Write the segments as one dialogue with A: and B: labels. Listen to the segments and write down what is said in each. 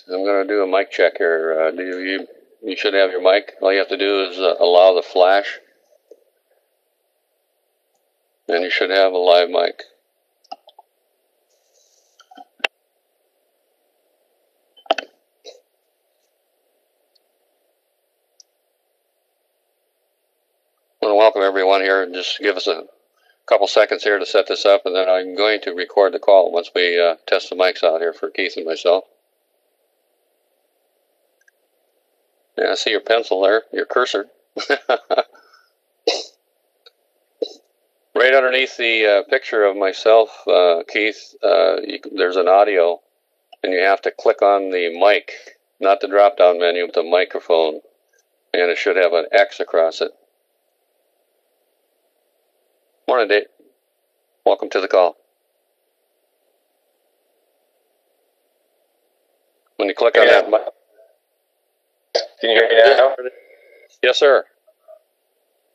A: I'm going to do a mic check here. You should have your mic. All you have to do is allow the flash, and you should have a live mic. I want to welcome everyone here. Just give us a couple seconds here to set this up, and then I'm going to record the call once we test the mics out here for Keith and myself. Yeah, I see your pencil there, your cursor. Right underneath the picture of myself, Keith, there's an audio, and you have to click on the mic, not the drop-down menu, but the microphone, and it should have an X across it. Morning, Dave. Welcome to the call. When you click on that mic.
B: Can you hear me now?
A: Yes, sir.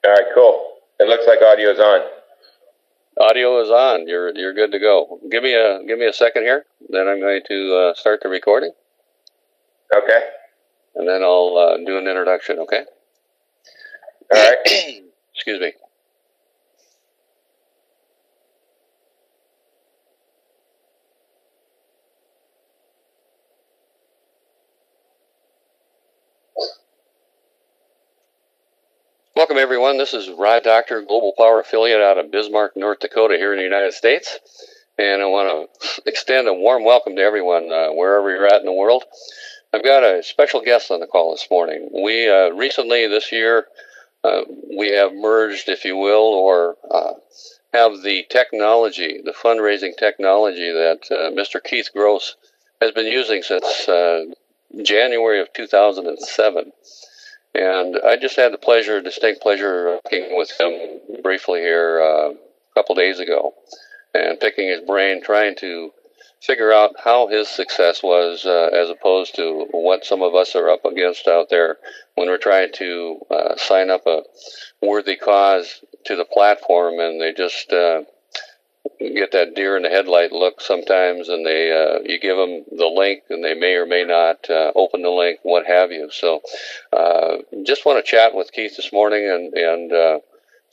B: All right, cool. It looks like audio is on.
A: Audio is on. You're good to go. Give me a second here. Then I'm going to start the recording.
B: Okay.
A: And then I'll do an introduction. Okay.
B: All right.
A: Excuse me. Welcome, everyone. This is Docktor, Global Power Affiliate out of Bismarck, North Dakota, here in the United States. And I want to extend a warm welcome to everyone, wherever you're at in the world. I've got a special guest on the call this morning. We recently this year, we have merged, if you will, or have the technology, the fundraising technology that Mr. Keith Gross has been using since January of 2007. And I just had the distinct pleasure of working with him briefly here a couple days ago and picking his brain, trying to figure out how his success was as opposed to what some of us are up against out there when we're trying to sign up a worthy cause to the platform, and they just get that deer in the headlight look sometimes, and you give them the link, and they may or may not open the link, what have you. So just want to chat with Keith this morning and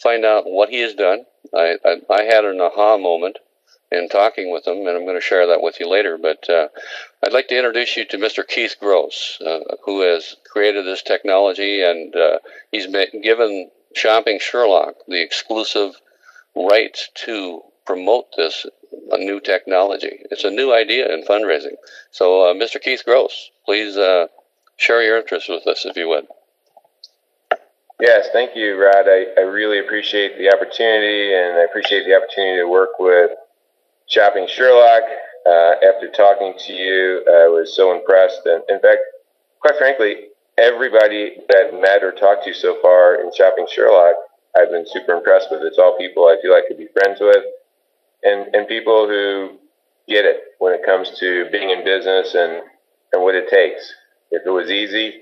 A: find out what he has done. I had an aha moment in talking with him, and I'm going to share that with you later. But I'd like to introduce you to Mr. Keith Gross, who has created this technology, and he's given Shopping Sherlock the exclusive rights to promote a new technology. It's a new idea in fundraising. So, Mr. Keith Gross, please share your interest with us, if you would.
B: Yes, thank you, Rod. I really appreciate the opportunity, and I appreciate the opportunity to work with Shopping Sherlock. After talking to you, I was so impressed. And in fact, quite frankly, everybody that I've met or talked to so far in Shopping Sherlock, I've been super impressed with. It's all people I feel I could be friends with, and people who get it when it comes to being in business and what it takes. If it was easy,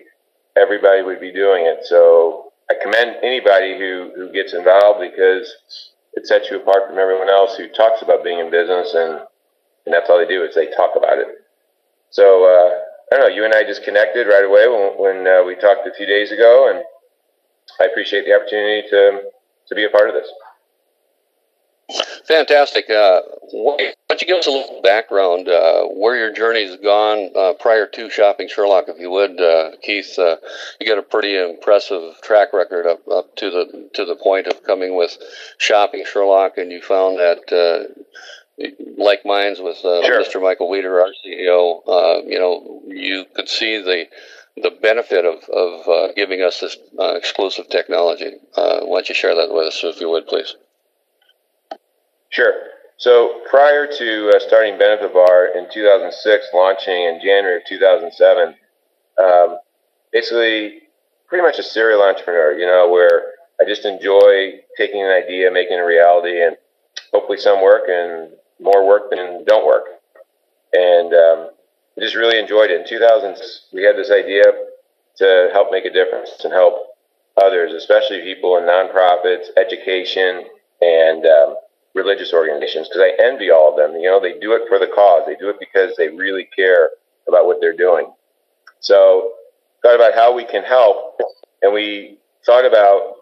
B: everybody would be doing it. So I commend anybody who gets involved, because it sets you apart from everyone else who talks about being in business, and that's all they do is they talk about it. So I don't know, you and I just connected right away when we talked a few days ago, and I appreciate the opportunity to be a part of this.
A: Fantastic. Why don't you give us a little background where your journey's gone prior to Shopping Sherlock, if you would, Keith? You got a pretty impressive track record up to the point of coming with Shopping Sherlock, and you found that like minds with
B: Sure.
A: Mr. Michael Weeder, our CEO, you could see the benefit of giving us this exclusive technology. Why don't you share that with us, if you would, please?
B: Sure. So prior to starting Benefit Bar in 2006, launching in January of 2007, basically pretty much a serial entrepreneur, where I just enjoy taking an idea, making it a reality, and hopefully some work and more work than don't work. And I just really enjoyed it. In 2000, we had this idea to help make a difference and help others, especially people in nonprofits, education, and religious organizations, because I envy all of them. They do it for the cause. They do it because they really care about what they're doing. So thought about how we can help, and we thought about,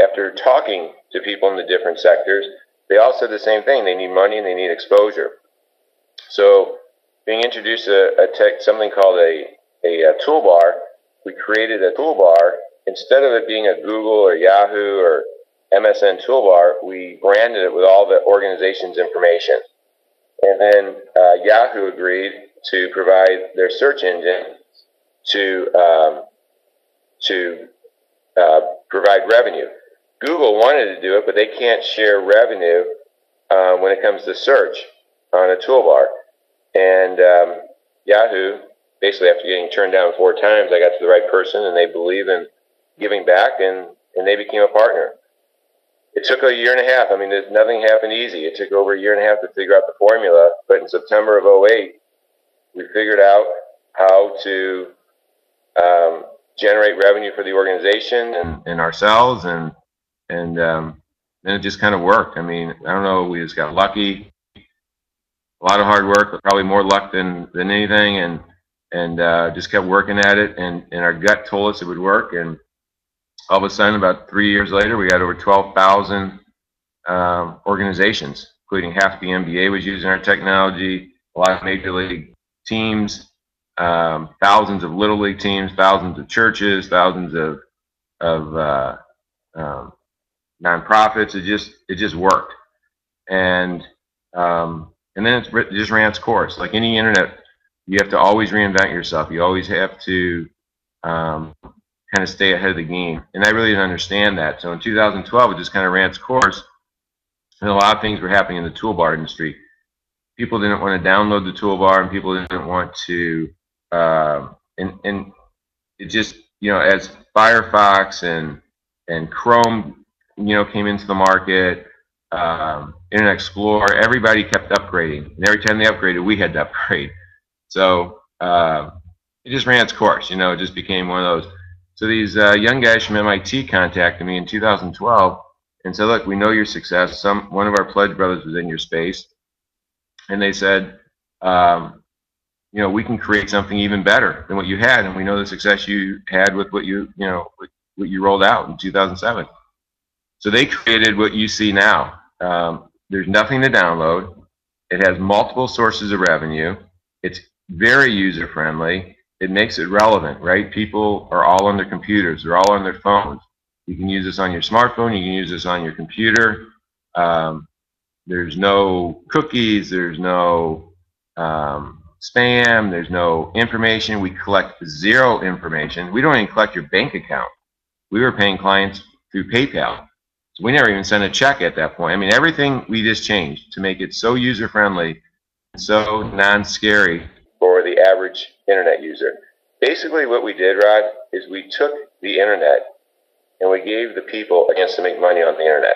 B: after talking to people in the different sectors, they all said the same thing. They need money and they need exposure. So being introduced to something called a toolbar, we created a toolbar. Instead of it being a Google or Yahoo or MSN toolbar, we branded it with all the organization's information. And then Yahoo agreed to provide their search engine to provide revenue. Google wanted to do it, but they can't share revenue when it comes to search on a toolbar. And Yahoo, basically after getting turned down 4 times, I got to the right person, and they believe in giving back, and they became a partner. It took a year and a half. I mean, nothing happened easy. It took over a year and a half to figure out the formula, but in September of 2008, we figured out how to generate revenue for the organization and ourselves, and then it just kind of worked. I mean, I don't know, we just got lucky. A lot of hard work, but probably more luck than anything, and just kept working at it, and our gut told us it would work. And all of a sudden, about 3 years later, we got over 12,000 organizations, including half the NBA was using our technology, a lot of major league teams, thousands of little league teams, thousands of churches, thousands of nonprofits. It just worked, and then it just ran its course. Like any internet, you have to always reinvent yourself. You always have to kind of stay ahead of the game. And I really didn't understand that. So in 2012, it just kind of ran its course, and a lot of things were happening in the toolbar industry. People didn't want to download the toolbar, and people didn't want to, and it just, as Firefox and Chrome, came into the market, Internet Explorer, everybody kept upgrading. And every time they upgraded, we had to upgrade. So it just ran its course, it just became one of those. So these young guys from MIT contacted me in 2012 and said, look, we know your success. One of our pledge brothers was in your space. And they said, we can create something even better than what you had. And we know the success you had with what you rolled out in 2007. So they created what you see now. There's nothing to download. It has multiple sources of revenue. It's very user-friendly. It makes it relevant, right? People are all on their computers. They're all on their phones. You can use this on your smartphone. You can use this on your computer. There's no cookies. There's no spam. There's no information. We collect zero information. We don't even collect your bank account. We were paying clients through PayPal. So we never even sent a check at that point. I mean, everything we just changed to make it so user-friendly and so non-scary for the average internet user. Basically what we did, Rod, is we took the internet and we gave the people a chance to make money on the internet.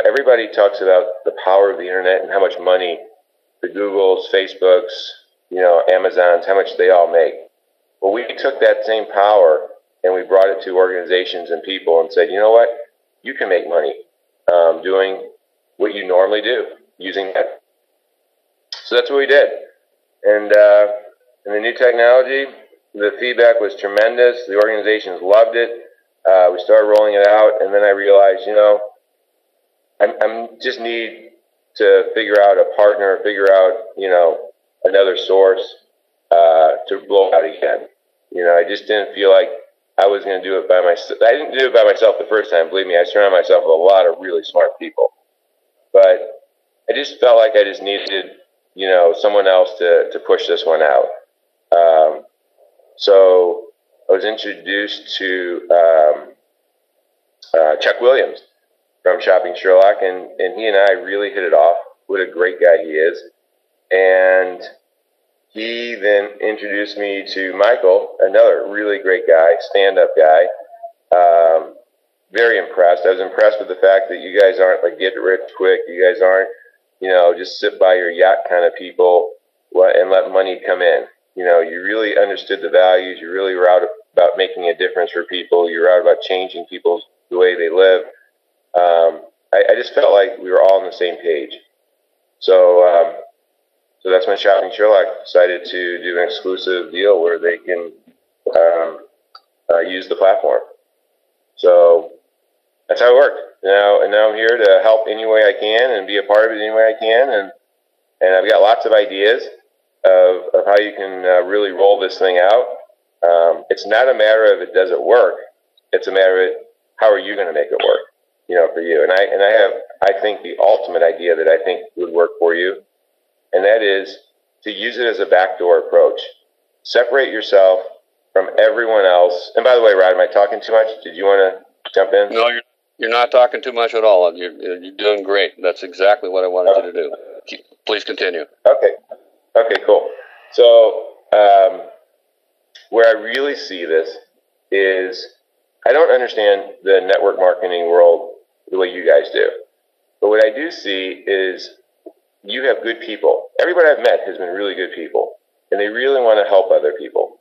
B: Everybody talks about the power of the internet and how much money the Googles, Facebooks, Amazons, how much they all make. Well, we took that same power and we brought it to organizations and people and said, you know what? You can make money doing what you normally do using that. So that's what we did. And the new technology, the feedback was tremendous. The organizations loved it. We started rolling it out, and then I realized, I just need to figure out a partner, figure out, another source to blow out again. I just didn't feel like I was going to do it by myself. I didn't do it by myself the first time. Believe me, I surrounded myself with a lot of really smart people. But I just felt like I just needed, someone else to push this one out. So I was introduced to Chuck Williams from Shopping Sherlock, and he and I really hit it off. What a great guy he is. And he then introduced me to Michael, another really great guy, stand-up guy. Very impressed. I was impressed with the fact that you guys aren't like get rich quick. You guys aren't, just sit by your yacht kind of people and let money come in. You really understood the values. You really were out about making a difference for people. You were out about changing the way they live. I just felt like we were all on the same page. So that's when Shopping Sherlock decided to do an exclusive deal where they can use the platform. So that's how it worked. And now I'm here to help any way I can and be a part of it any way I can. And I've got lots of ideas of how you can really roll this thing out. It's not a matter of it doesn't work. It's a matter of how are you going to make it work, for you. And I have, I think, the ultimate idea that I think would work for you, and that is to use it as a backdoor approach. Separate yourself from everyone else. And by the way, Rod, am I talking too much? Did you want to jump in?
A: No, you're not talking too much at all. You're doing great. That's exactly what I wanted you to do. Please continue.
B: Okay, cool. So where I really see this is I don't understand the network marketing world the way you guys do. But what I do see is you have good people. Everybody I've met has been really good people, and they really want to help other people.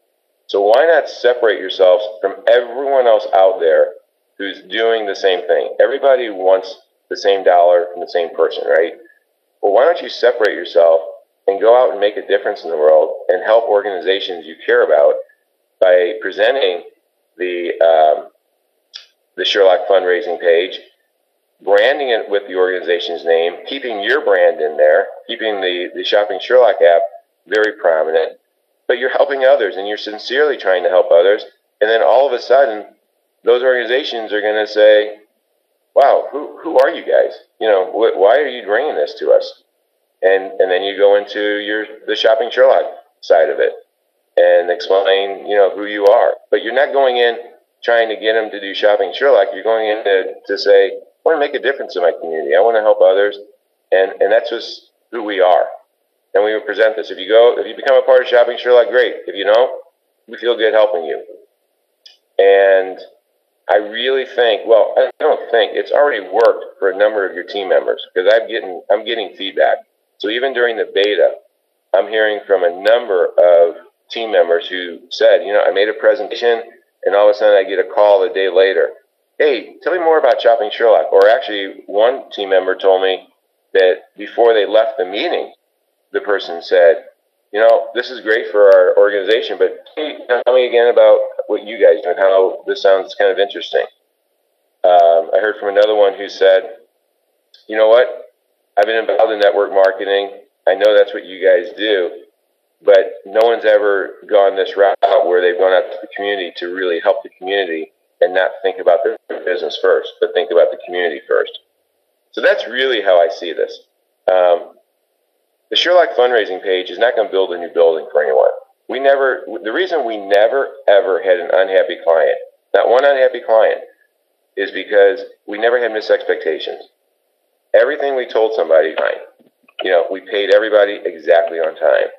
B: So why not separate yourselves from everyone else out there who's doing the same thing? Everybody wants the same dollar from the same person, right? Well, why don't you separate yourself and go out and make a difference in the world and help organizations you care about by presenting the Sherlock fundraising page, branding it with the organization's name, keeping your brand in there, keeping the Shopping Sherlock app very prominent, but you're helping others and you're sincerely trying to help others. And then all of a sudden, those organizations are going to say, wow, who are you guys? Why are you bringing this to us? And then you go into the Shopping Sherlock side of it and explain, who you are. But you're not going in trying to get them to do Shopping Sherlock. You're going in to say, I want to make a difference in my community. I want to help others. And that's just who we are. And we would present this. If you become a part of Shopping Sherlock, great. If you don't, we feel good helping you. And I really think, I don't think, it's already worked for a number of your team members because I'm getting feedback. So even during the beta, I'm hearing from a number of team members who said, I made a presentation and all of a sudden I get a call a day later. Hey, tell me more about Shopping Sherlock. Or actually, one team member told me that before they left the meeting, the person said, this is great for our organization, but tell me again about what you guys do and how this sounds kind of interesting. I heard from another one who said, you know what? I've been involved in network marketing. I know that's what you guys do, but no one's ever gone this route where they've gone out to the community to really help the community and not think about their business first, but think about the community first. So that's really how I see this. The Sherlock fundraising page is not going to build a new building for anyone. The reason we never, ever had an unhappy client, not one unhappy client, is because we never had missed expectations. Everything we told somebody, we paid everybody exactly on time.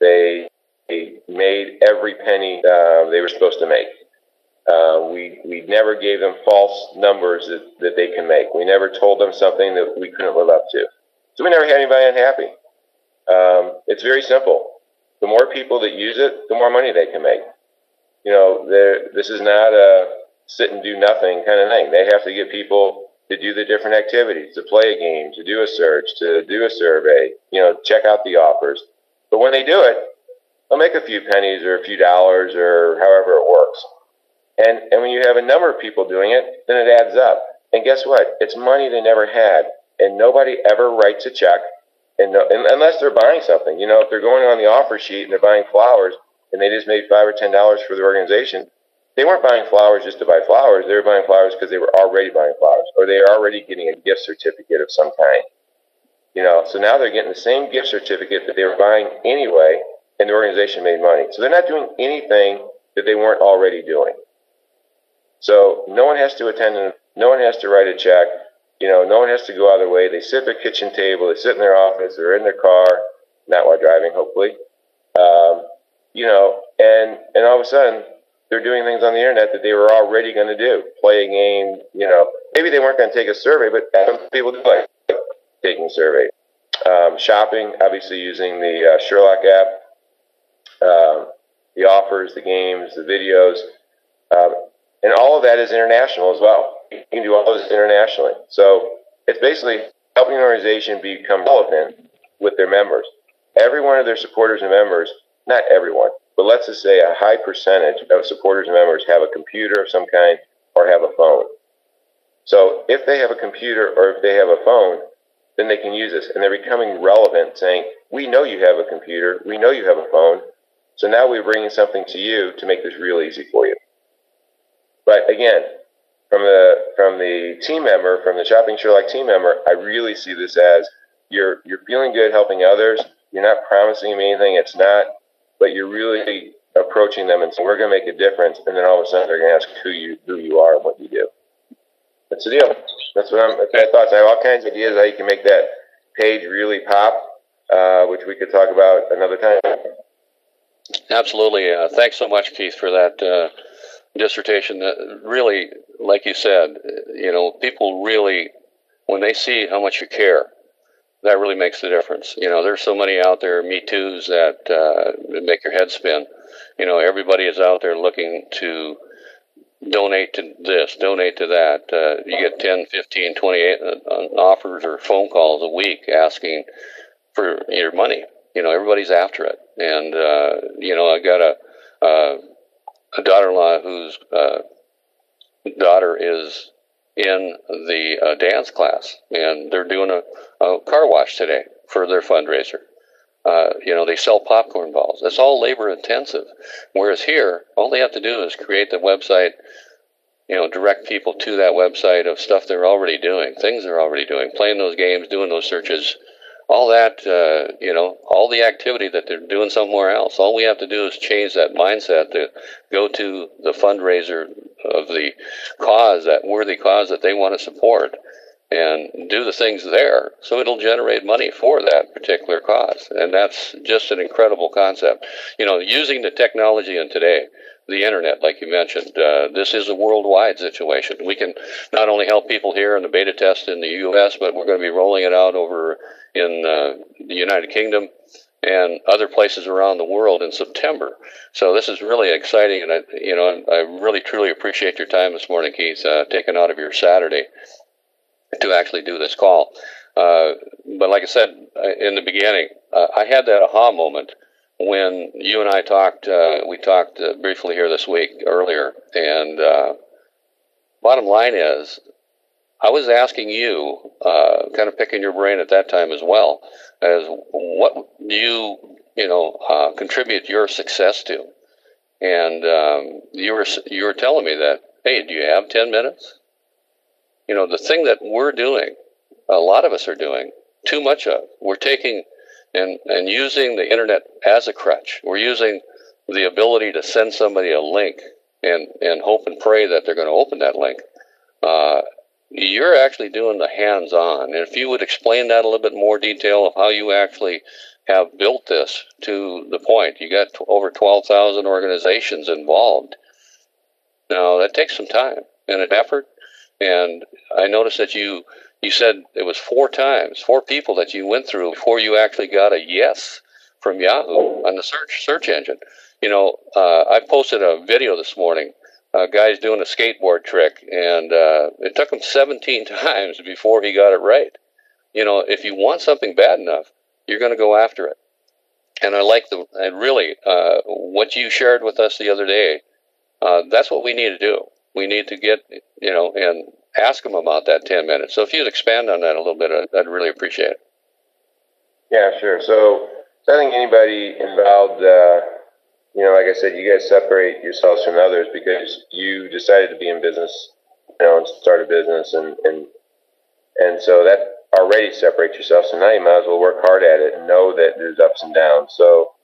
B: They made every penny they were supposed to make. We never gave them false numbers that they can make. We never told them something that we couldn't live up to. So we never had anybody unhappy. It's very simple. The more people that use it, the more money they can make. This is not a sit and do nothing kind of thing. They have to get people to do the different activities, to play a game, to do a search, to do a survey, check out the offers. But when they do it, they'll make a few pennies or a few dollars or however it works. And when you have a number of people doing it, then it adds up. And guess what? It's money they never had. And nobody ever writes a check unless they're buying something. If they're going on the offer sheet and they're buying flowers and they just made $5 or $10 for their organization, they weren't buying flowers just to buy flowers. They were buying flowers because they were already buying flowers, or they were already getting a gift certificate of some kind. So now they're getting the same gift certificate that they were buying anyway, and the organization made money. So they're not doing anything that they weren't already doing. So no one has to attend, no one has to write a check. No one has to go out of their way. They sit at their kitchen table, they sit in their office, they're in their car, not while driving, hopefully. And all of a sudden, they're doing things on the internet that they were already going to do. Play a game, maybe they weren't going to take a survey, but some people do like taking a survey. Shopping, obviously using the Sherlock app, the offers, the games, the videos, and all of that is international as well. You can do all those internationally. So it's basically helping an organization become relevant with their members. Every one of their supporters and members, not everyone, but let's just say a high percentage of supporters and members have a computer of some kind or have a phone. So if they have a computer or if they have a phone, then they can use this. And they're becoming relevant, saying, we know you have a computer, we know you have a phone, so now we're bringing something to you to make this real easy for you. But again, from the team member, from the Shopping Sherlock team member, I really see this as you're feeling good helping others. You're not promising them anything, it's not, but you're really approaching them and saying, we're going to make a difference. And then all of a sudden they're going to ask who you are and what you do. That's the deal. That's my thoughts. I have all kinds of ideas how you can make that page really pop, which we could talk about another time.
A: Absolutely. Thanks so much, Keith, for that dissertation. Really, like you said, people really, when they see how much you care, that really makes the difference. There's so many out there, Me Too's, that make your head spin. Everybody is out there looking to donate to this, donate to that. You get 10, 15, 28 offers or phone calls a week asking for your money. Everybody's after it. And, I got a daughter-in-law whose daughter is in the dance class, and they're doing a car wash today for their fundraiser. They sell popcorn balls. It's all labor intensive. Whereas here, all they have to do is create the website, direct people to that website of stuff they're already doing, things they're already doing, playing those games, doing those searches, all that, all the activity that they're doing somewhere else. All we have to do is change that mindset to go to the fundraiser of the cause, that worthy cause that they want to support, and do the things there, so it'll generate money for that particular cause. And that's just an incredible concept. Using the technology in today, the internet, like you mentioned, this is a worldwide situation. We can not only help people here in the beta test in the U.S., but we're going to be rolling it out over in the United Kingdom and other places around the world in September. So this is really exciting, and I really truly appreciate your time this morning, Keith, taking out of your Saturday to actually do this call. But like I said in the beginning, I had that aha moment when you and I talked. We talked briefly here this week earlier, and bottom line is, I was asking you, kind of picking your brain at that time as well, as what do you contribute your success to? And you were telling me that, hey, do you have 10 minutes? The thing that we're doing, a lot of us are doing too much of. We're taking and using the internet as a crutch. We're using the ability to send somebody a link and hope and pray that they're going to open that link. You're actually doing the hands-on. And if you would explain that a little bit more detail of how you actually have built this to the point. You got over 12,000 organizations involved. Now, that takes some time and an effort. And I noticed that you said it was 4 people that you went through before you actually got a yes from Yahoo on the search engine. I posted a video this morning. A guy's doing a skateboard trick, and it took him 17 times before he got it right. If you want something bad enough, you're going to go after it. And I like what you shared with us the other day. That's what we need to do. We need to get, and ask them about that 10 minutes. So if you'd expand on that a little bit, I'd really appreciate it.
B: Yeah, sure. So I think anybody involved, like I said, you guys separate yourselves from others because you decided to be in business, and start a business, and so that already separates yourself. So now you might as well work hard at it and know that there's ups and downs. So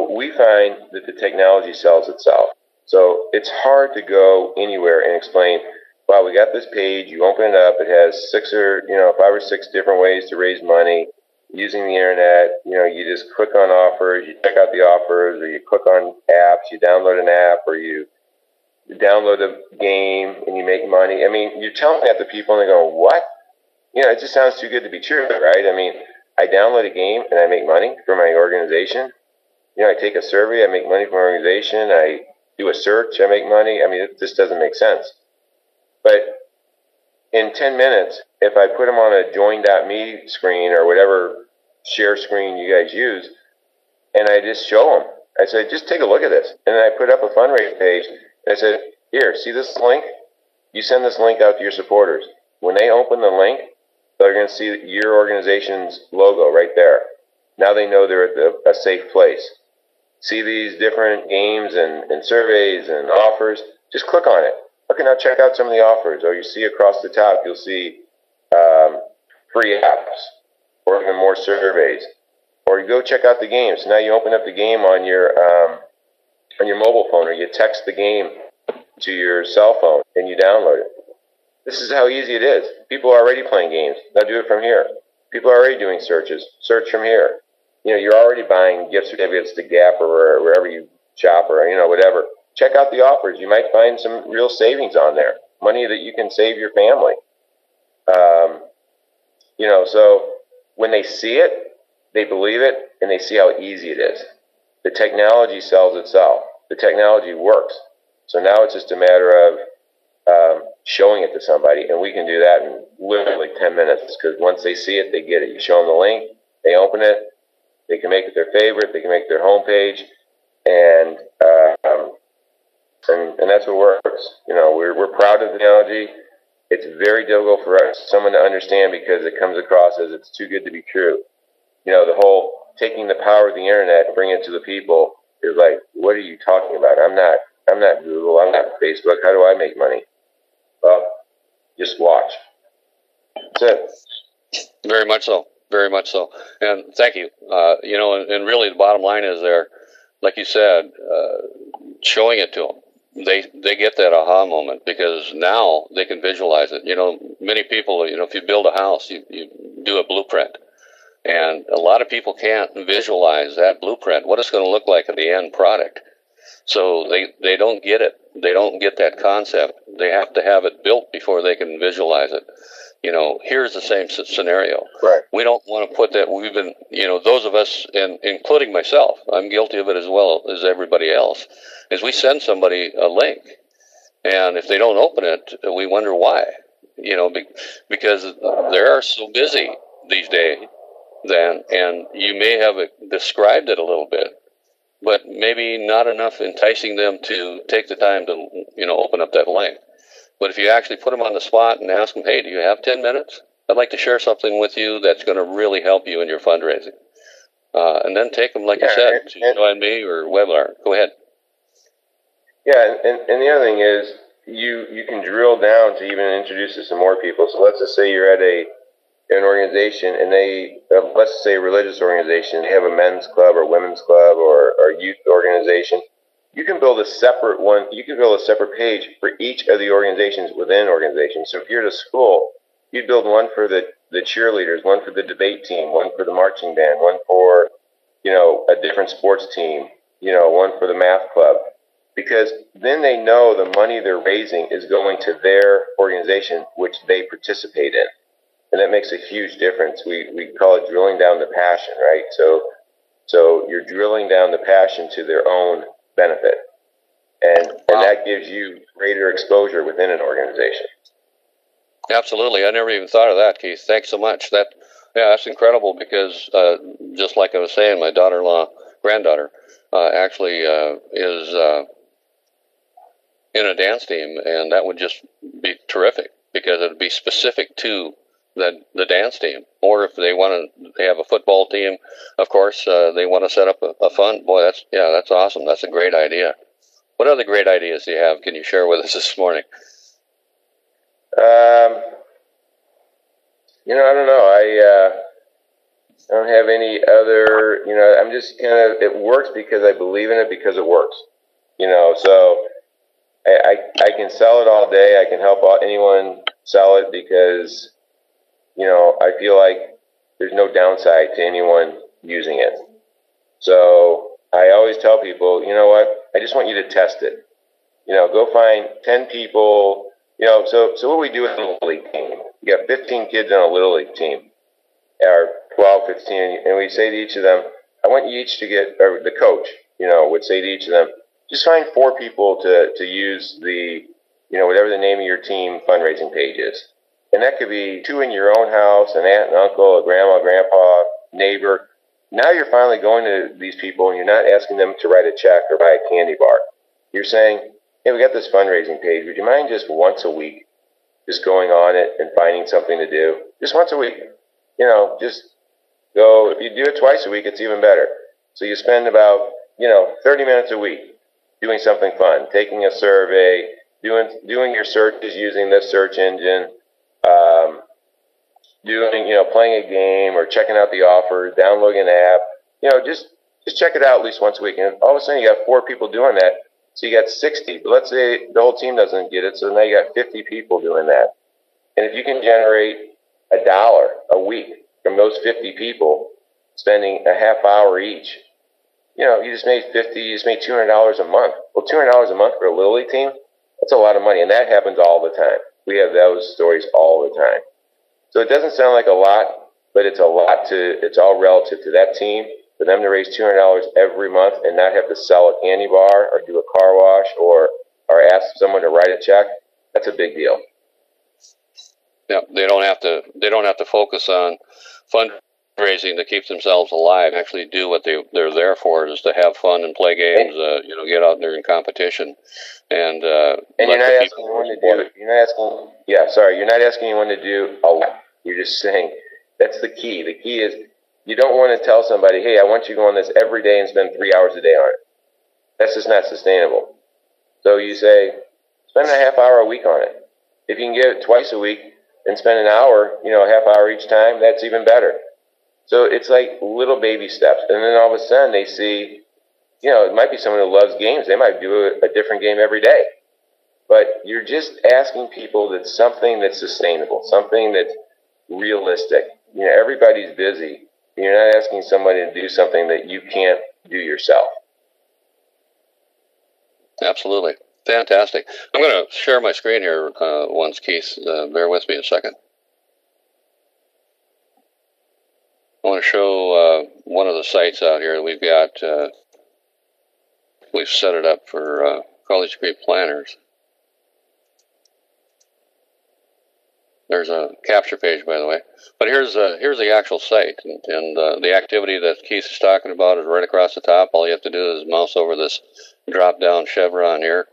B: we find that the technology sells itself. So it's hard to go anywhere and explain, wow, we got this page, you open it up, it has 5 or 6 different ways to raise money using the internet. You just click on offers, you check out the offers, or you click on apps, you download an app, or you download a game and you make money. I mean, you're telling that to people and they go, what? It just sounds too good to be true, right? I mean, I download a game and I make money for my organization. I take a survey, I make money for my organization. I do a search, I make money. I mean, it just doesn't make sense. But in 10 minutes, if I put them on a join.me screen or whatever share screen you guys use, and I just show them, I said, just take a look at this. And then I put up a fundraising page. And I said, here, see this link? You send this link out to your supporters. When they open the link, they're going to see your organization's logo right there. Now they know they're at a safe place. See these different games and surveys and offers, just click on it. Okay, now check out some of the offers. Or you see across the top, you'll see free apps or even more surveys. Or you go check out the game. So now you open up the game on your mobile phone, or you text the game to your cell phone and you download it. This is how easy it is. People are already playing games. Now do it from here. People are already doing searches. Search from here. You're already buying gift certificates to Gap or wherever you shop or, whatever. Check out the offers. You might find some real savings on there. Money that you can save your family. So when they see it, they believe it, and they see how easy it is. The technology sells itself. The technology works. So now it's just a matter of showing it to somebody, and we can do that in literally 10 minutes, because once they see it, they get it. You show them the link, they open it, they can make it their favorite, they can make it their homepage, and that's what works. We're proud of the technology. It's very difficult for someone to understand because it comes across as it's too good to be true. The whole taking the power of the internet and bringing it to the people is like, what are you talking about? I'm not Google. I'm not Facebook. How do I make money? Well, just watch. That's it.
A: Very much so. Very much so. And thank you. And really the bottom line is there, like you said, showing it to them. They get that aha moment because now they can visualize it. Many people, if you build a house, you do a blueprint. And a lot of people can't visualize that blueprint, what it's going to look like at the end product. So they don't get it. They don't get that concept. They have to have it built before they can visualize it. Here's the same scenario.
B: Right.
A: We don't want to put that. We've been, those of us, and including myself, I'm guilty of it as well as everybody else, is we send somebody a link. And if they don't open it, we wonder why. Because they are so busy these days then, and you may have described it a little bit, but maybe not enough enticing them to take the time to, open up that link. But if you actually put them on the spot and ask them, hey, do you have 10 minutes? I'd like to share something with you that's going to really help you in your fundraising. And then take them, like you said, to Join Me or webinar. Go ahead.
B: Yeah, and the other thing is you can drill down to even introduce it to more people. So let's just say you're at an organization, and they, let's say a religious organization, they have a men's club or women's club or youth organization. You can build a separate one. You can build a separate page for each of the organizations within an organization. So if you're at a school, you'd build one for the cheerleaders, one for the debate team, one for the marching band, one for, a different sports team, one for the math club. Because then they know the money they're raising is going to their organization, which they participate in. And that makes a huge difference. We call it drilling down the passion, right? So you're drilling down the passion to their own benefit. And that gives you greater exposure within an organization.
A: Absolutely. I never even thought of that, Keith. Thanks so much. That's incredible because just like I was saying, my granddaughter, actually is in a dance team, and that would just be terrific because it would be specific to the dance team. Or if they have a football team, of course, they want to set up a fund. Boy, that's awesome. That's a great idea. What other great ideas do you have? Can you share with us this morning?
B: I don't know. I don't have any other, I'm just it works because I believe in it because it works. So I can sell it all day. I can help anyone sell it because, I feel like there's no downside to anyone using it. So I always tell people, you know what, I just want you to test it. Go find 10 people, so what we do with a Little League team, you got 15 kids on a Little League team, or 12, 15, and we say to each of them, I want you each to get, or the coach, would say to each of them, just find 4 people to use the, whatever the name of your team fundraising page is. And that could be 2 in your own house, an aunt and uncle, a grandma, grandpa, neighbor. now you're finally going to these people and you're not asking them to write a check or buy a candy bar. You're saying, hey, we got this fundraising page. Would you mind just once a week just going on it and finding something to do? Just once a week. Just go. If you do it twice a week, it's even better. So you spend about, 30 minutes a week doing something fun, taking a survey, doing your searches using this search engine, playing a game or checking out the offers, downloading an app. Just check it out at least once a week. And all of a sudden you got 4 people doing that. So you got 60. But let's say the whole team doesn't get it. So now you got 50 people doing that. And if you can generate $1 a week from those 50 people spending a half hour each, you just made $200 a month. Well, $200 a month for a Little League team, that's a lot of money. And that happens all the time. We have those stories all the time. So it doesn't sound like a lot, but it's all relative to that team. For them to raise $200 every month and not have to sell a candy bar or do a car wash or ask someone to write a check, that's a big deal.
A: Yeah, they don't have to focus on fundraising to keep themselves alive. Actually, do what they're there for, is to have fun and play games. Get out there in competition, and you're not asking anyone to do. You're not asking anyone to do a lot. You're just saying that's the key. The key is you don't want to tell somebody, hey, I want you to go on this every day and spend 3 hours a day on it. That's just not sustainable. So you say, spend a half hour a week on it. If you can get it twice a week and spend an hour, a half hour each time, that's even better. So it's like little baby steps. And then all of a sudden they see, it might be someone who loves games. They might do a different game every day. But you're just asking people that something that's sustainable, something that's realistic. Everybody's busy. You're not asking somebody to do something that you can't do yourself. Absolutely. Fantastic. I'm going to share my screen here once, Keith. Bear with me a second. I want to show one of the sites out here that we've got. We've set it up for college degree planners. There's a capture page, by the way. But here's the actual site, and the activity that Keith is talking about is right across the top. All you have to do is mouse over this drop-down chevron here.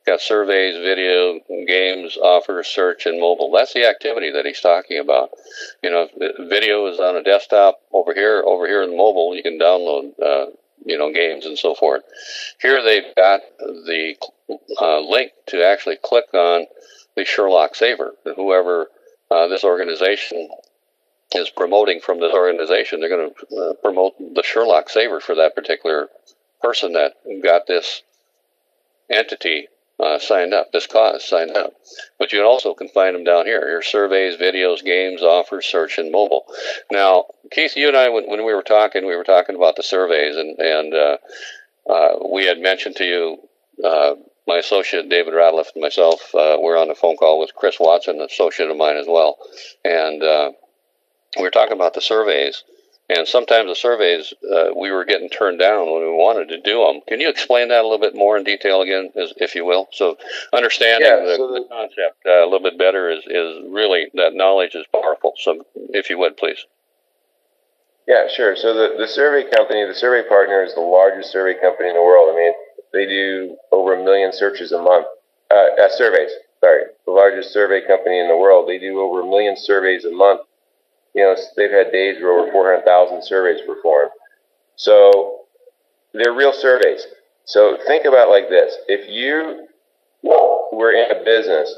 A: Got surveys, video, games, offers, search, and mobile. That's the activity that he's talking about. Video is on a desktop over here in mobile. You can download, games and so forth. Here they've got the link to actually click on the Sherlock Saver. Whoever this organization is promoting from this organization, they're going to promote the Sherlock Saver for that particular person that got this entity signed up, this cause signed up. But you also can find them down here. Your surveys, videos, games, offers, search, and mobile. Now, Keith, you and I, when we were talking about the surveys, and we had mentioned to you, my associate David Ratliff and myself, we're on a phone call with Chris Watson, an associate of mine as well, and we were talking about the surveys. And sometimes the surveys, we were getting turned down when we wanted to do them. Can you explain that a little bit more in detail again, if you will? So understanding the concept a little bit better is really, that knowledge is powerful. So if you would, please.
B: Yeah, sure. So the survey company, the survey partner, is the largest survey company in the world. I mean, they do over 1 million searches a month. Surveys, sorry. The largest survey company in the world. They do over 1 million surveys a month. They've had days where over 400,000 surveys performed. So they're real surveys. So think about it like this. If you were in a business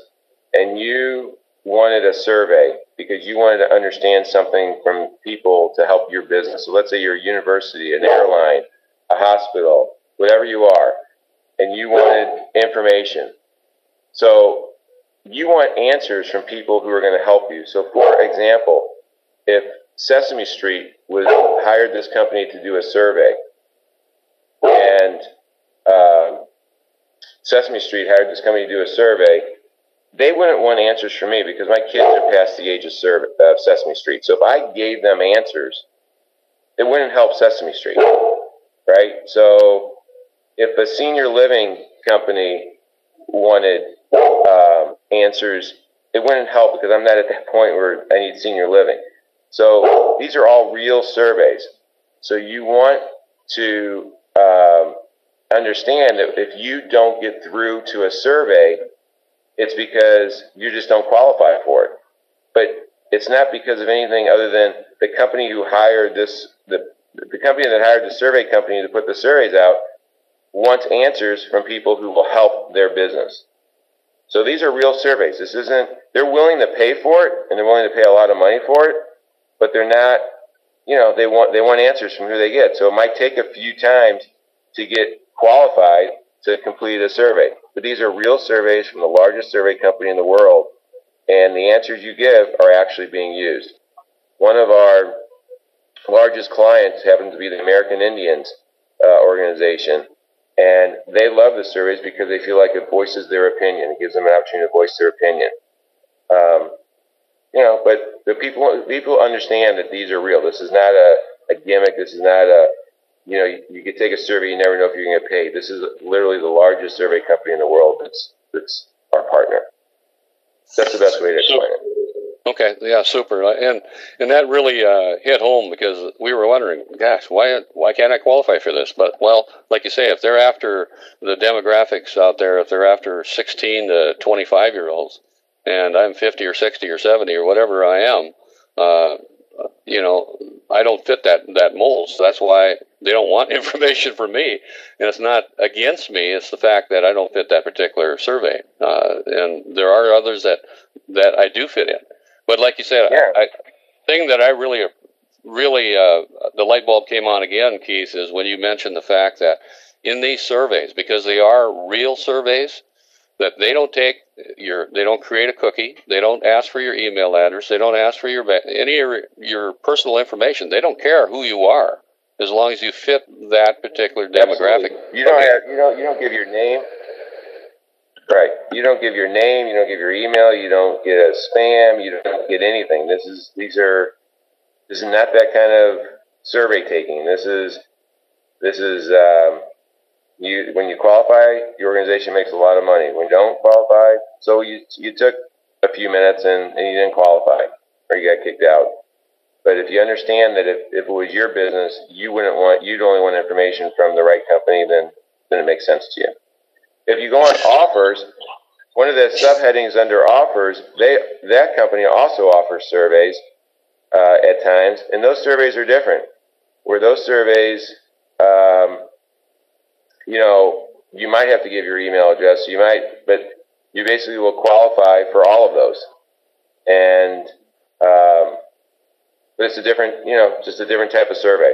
B: and you wanted a survey because you wanted to understand something from people to help your business. So let's say you're a university, an airline, a hospital, whatever you are, and you wanted information. So you want answers from people who are going to help you. So for example, if Sesame Street hired this company to do a survey, and Sesame Street hired this company to do a survey, they wouldn't want answers from me because my kids are past the age of Sesame Street. So if I gave them answers, it wouldn't help Sesame Street, right? So if a senior living company wanted answers, it wouldn't help because I'm not at that point where I need senior living. So these are all real surveys. So you want to understand that if you don't get through to a survey, it's because you just don't qualify for it. But it's not because of anything other than the company who hired the company that hired the survey company to put the surveys out wants answers from people who will help their business. So these are real surveys. This isn't, they're willing to pay for it, and they're willing to pay a lot of money for it, but they're not, they want answers from who they get. So it might take a few times to get qualified to complete a survey. But these are real surveys from the largest survey company in the world, and the answers you give are actually being used. One of our largest clients happens to be the American Indians organization, and they love the surveys because they feel like it voices their opinion. It gives them an opportunity to voice their opinion. But the people understand that these are real. This is not a gimmick. This is not you could take a survey, you never know if you're going to get paid. This is literally the largest survey company in the world that's our partner. That's the best way to explain it.
A: Okay, yeah, super, and that really hit home because we were wondering, gosh, why can't I qualify for this? But well, like you say, if they're after the demographics out there, if they're after 16 to 25-year-olds, and I'm 50 or 60 or 70 or whatever I am, I don't fit that mold. So that's why they don't want information from me, and it's not against me. It's the fact that I don't fit that particular survey, and there are others that I do fit in. But like you said,
B: yeah.
A: Thing that I really, the light bulb came on again, Keith, is when you mentioned the fact that in these surveys, because they are real surveys, that they don't they don't create a cookie, they don't ask for your email address, they don't ask for any of your personal information. They don't care who you are, as long as you fit that particular demographic.
B: Absolutely. You don't give your name. Right. You don't give your name, you don't give your email, you don't get a spam, you don't get anything. This is not that kind of survey taking. This is when you qualify, your organization makes a lot of money. When you don't qualify, so you took a few minutes and you didn't qualify or you got kicked out. But if you understand that if it was your business, you'd only want information from the right company, then it makes sense to you. If you go on offers, one of the subheadings under offers, that company also offers surveys at times, and those surveys are different. Where those surveys, you might have to give your email address. But you basically will qualify for all of those. And but it's a different, just a different type of survey.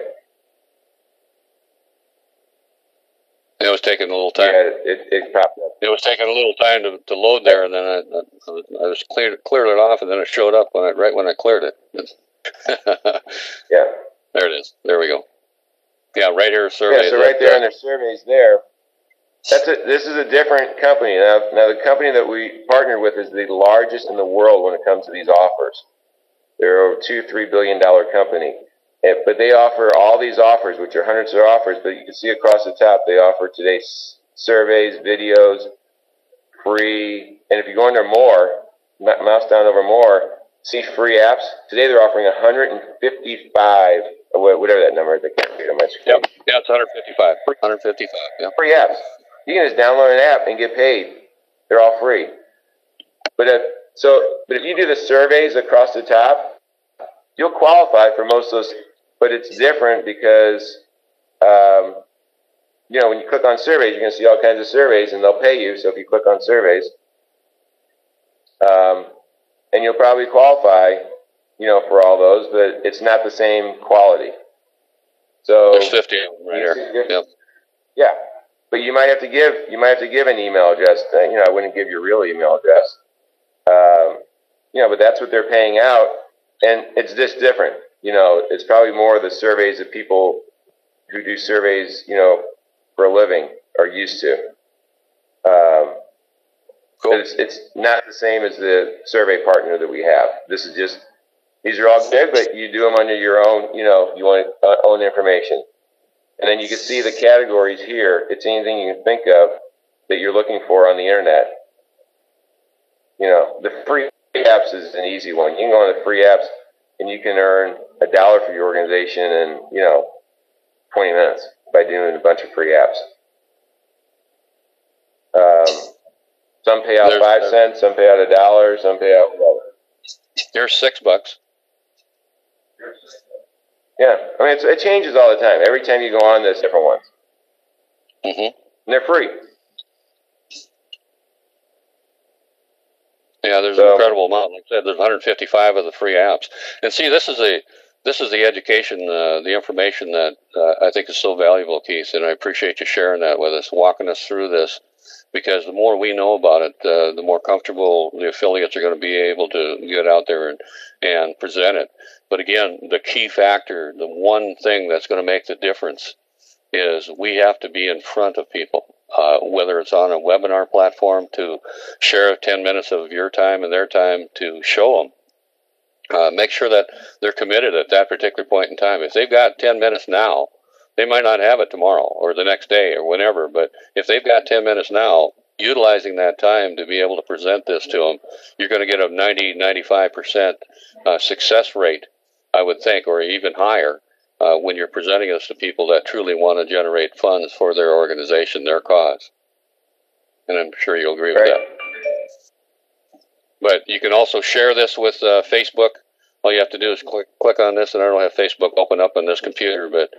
A: It was taking a little time.
B: Yeah, it popped up.
A: It was taking a little time to load there, and then I just cleared it off, and then it showed up right when I cleared it.
B: Yeah.
A: There it is. There we go. Yeah, right here, surveys.
B: Yeah, so right there under surveys there, this is a different company. Now the company that we partnered with is the largest in the world when it comes to these offers. They're over $2-3 billion company. But they offer all these offers, which are hundreds of offers, but you can see across the top, they offer today's surveys, videos, free. And if you go under more, mouse down over more, see free apps. Today they're offering 155, whatever that number is. I can't read on my screen.
A: Yep. Yeah, it's 155. 155, yeah.
B: Free apps. You can just download an app and get paid. They're all free. But if you do the surveys across the top, you'll qualify for most of those. But it's different because, when you click on surveys, you're going to see all kinds of surveys, and they'll pay you. So if you click on surveys, and you'll probably qualify, for all those, but it's not the same quality. So
A: there's 50 right here. Yep.
B: Yeah, but you might have to give an email address. I wouldn't give your real email address. But that's what they're paying out, and it's just different. It's probably more the surveys that people who do surveys, for a living are used to. Cool. But it's not the same as the survey partner that we have. These are all good, but you do them under your own, you want own information. And then you can see the categories here. It's anything you can think of that you're looking for on the internet. The free apps is an easy one. You can go on the free apps and you can earn $1 for your organization, and 20 minutes by doing a bunch of free apps. Some pay out 5 cents, some pay out $1, some pay out whatever.
A: There's $6.
B: Yeah, I mean, it changes all the time. Every time you go on, there's different ones.
A: Mm-hmm.
B: And they're free.
A: Yeah, there's an incredible amount. Like I said, there's 155 of the free apps. And see, this is the education, the information that I think is so valuable, Keith. And I appreciate you sharing that with us, walking us through this, because the more we know about it, the more comfortable the affiliates are going to be able to get out there and present it. But again, the key factor, the one thing that's going to make the difference, is we have to be in front of people. Whether it's on a webinar platform to share 10 minutes of your time and their time to show them. Make sure that they're committed at that particular point in time. If they've got 10 minutes now, they might not have it tomorrow or the next day or whenever, but if they've got 10 minutes now, utilizing that time to be able to present this to them, you're going to get a 90-95% success rate, I would think, or even higher. When you're presenting this to people that truly want to generate funds for their organization, their cause. And I'm sure you'll agree with that. But you can also share this with Facebook. All you have to do is click on this, and I don't have Facebook open up on this computer, but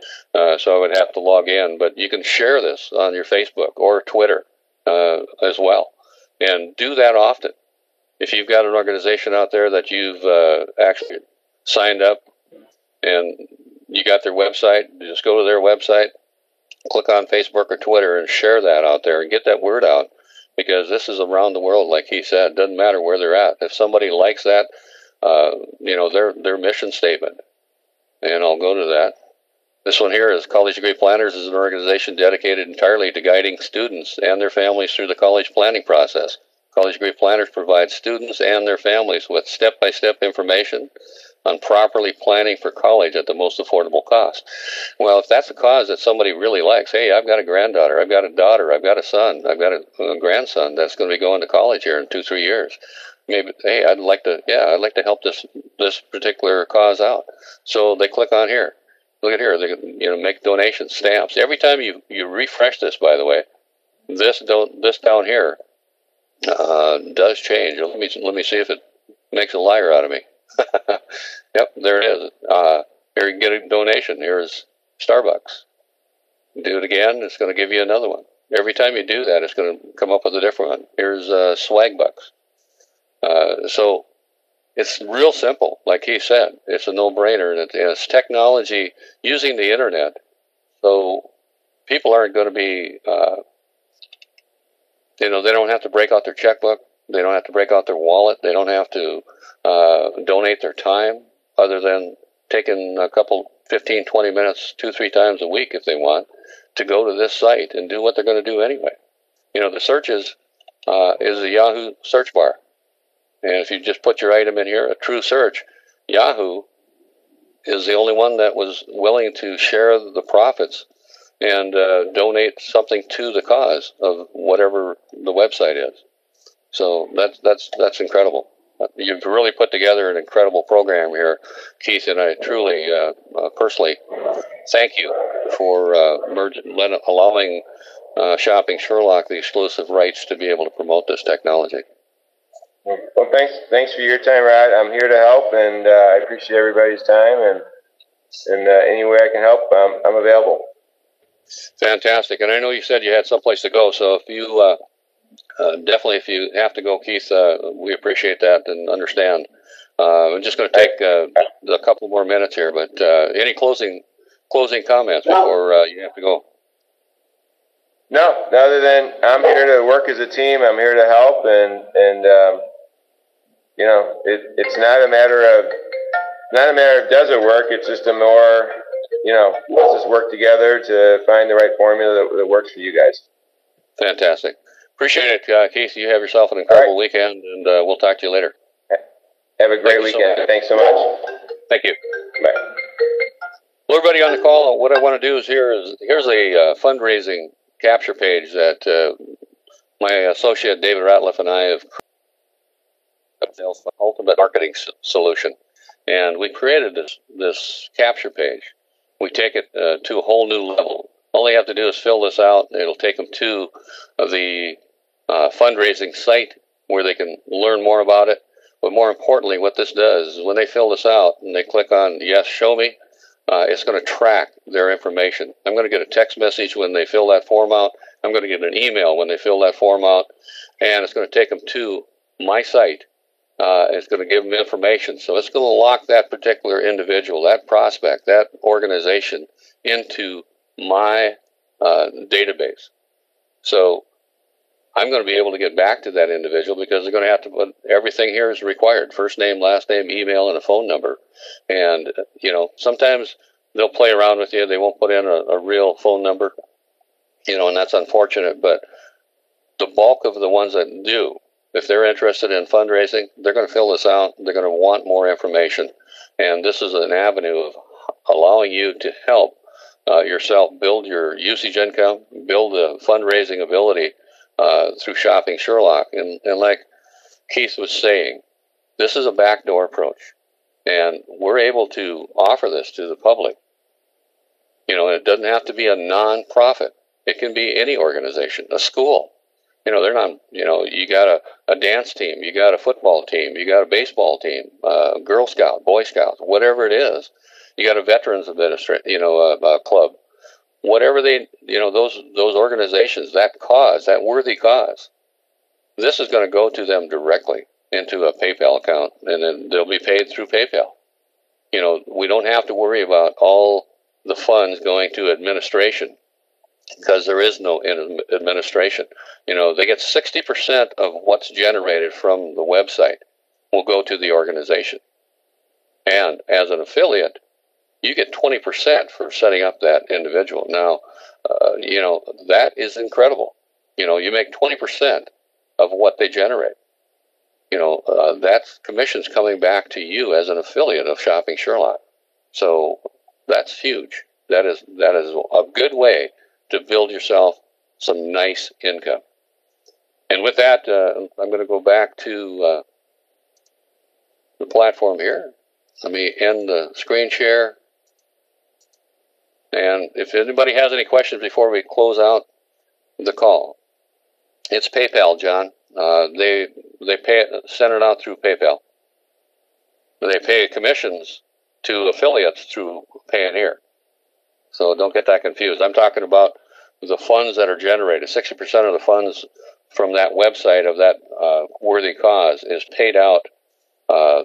A: so I would have to log in. But you can share this on your Facebook or Twitter as well. And do that often. If you've got an organization out there that you've actually signed up and you got their website, just go to their website, click on Facebook or Twitter and share that out there and get that word out, because this is around the world, like he said. It doesn't matter where they're at. If somebody likes that, their mission statement, and I'll go to that. This one here is College Degree Planners is an organization dedicated entirely to guiding students and their families through the college planning process. College Degree Planners provide students and their families with step-by-step information on properly planning for college at the most affordable cost. Well, if that's a cause that somebody really likes, hey, I've got a granddaughter, I've got a daughter, I've got a son, I've got a grandson that's going to be going to college here in 2-3 years. Maybe, hey, I'd like to help this particular cause out. So they click on here. Look at here. They make donations, stamps. Every time you refresh this, by the way, this down here does change. Let me see if it makes a liar out of me. Yep, there it is. Here you can get a donation. Here's Starbucks. Do it again, it's going to give you another one. Every time you do that, it's going to come up with a different one. Here's Swag Bucks. So it's real simple, like he said. It's a no-brainer, and it's technology using the internet. So people aren't going to be, they don't have to break out their checkbook. They don't have to break out their wallet. They don't have to donate their time, other than taking a couple 15, 20 minutes 2-3 times a week if they want to go to this site and do what they're going to do anyway. The searches is a Yahoo search bar. And if you just put your item in here, a true search, Yahoo is the only one that was willing to share the profits and donate something to the cause of whatever the website is. So that's incredible. You've really put together an incredible program here, Keith, and I truly, personally, thank you for allowing Shopping Sherlock the exclusive rights to be able to promote this technology.
B: Well, thanks for your time, Rod. I'm here to help, and I appreciate everybody's time, and any way I can help, I'm available.
A: Fantastic. And I know you said you had someplace to go, so if you definitely, if you have to go, Keith, we appreciate that and understand. I'm just going to take a couple more minutes here, but any closing comments before you have to go?
B: No, other than I'm here to work as a team. I'm here to help, and it's not a matter of does it work. It's just a more, let's just work together to find the right formula that works for you guys.
A: Fantastic. Appreciate it, Keith. You have yourself an incredible weekend, and we'll talk to you later.
B: Have a great weekend. Thanks so much.
A: Thank you.
B: Bye.
A: Well, everybody on the call, what I want to do is here's a fundraising capture page that my associate David Ratliff and I have created, ultimate marketing solution, and we created this capture page, we take it to a whole new level. All they have to do is fill this out. It'll take them to the fundraising site where they can learn more about it. But more importantly, what this does is when they fill this out and they click on Yes, Show Me, it's going to track their information. I'm going to get a text message when they fill that form out. I'm going to get an email when they fill that form out. And it's going to take them to my site. It's going to give them information. So it's going to lock that particular individual, that prospect, that organization into my database. So I'm going to be able to get back to that individual because they're going to have to put everything here is required. First name, last name, email, and a phone number. And, sometimes they'll play around with you. They won't put in a real phone number, and that's unfortunate. But the bulk of the ones that do, if they're interested in fundraising, they're going to fill this out. They're going to want more information. And this is an avenue of allowing you to help yourself build your usage income, build a fundraising ability through Shopping Sherlock. And like Keith was saying, this is a backdoor approach. And we're able to offer this to the public. It doesn't have to be a non-profit. It can be any organization, a school. They're not, you got a dance team, you got a football team, you got a baseball team, Girl Scout, Boy Scouts, whatever it is. You got a veterans club. Whatever those organizations, that cause, that worthy cause, this is going to go to them directly into a PayPal account, and then they'll be paid through PayPal. We don't have to worry about all the funds going to administration because there is no administration. They get 60% of what's generated from the website will go to the organization. And as an affiliate, you get 20% for setting up that individual. Now, that is incredible. You make 20% of what they generate. That's commissions coming back to you as an affiliate of Shopping Sherlock. So that's huge. That is a good way to build yourself some nice income. And with that, I'm going to go back to the platform here. Let me end the screen share. And if anybody has any questions before we close out the call, it's PayPal, John. They send it out through PayPal. They pay commissions to affiliates through Payoneer. So don't get that confused. I'm talking about the funds that are generated. 60% of the funds from that website of that worthy cause is paid out